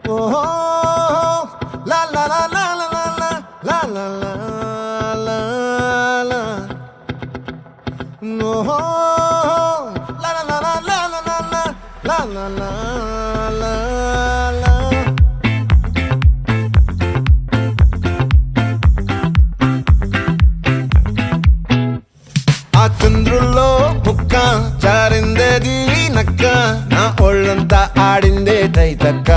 ఓహో లా లా లా లా లా లా లా లా లా లా ఓహో లా లా లా లా లా లా లా లా లా లా లా ఆ చంద్రుల్లో ముక్క జారిందేది నక్క నా ఒళ్ళంతా ఆడిందే తైతక్క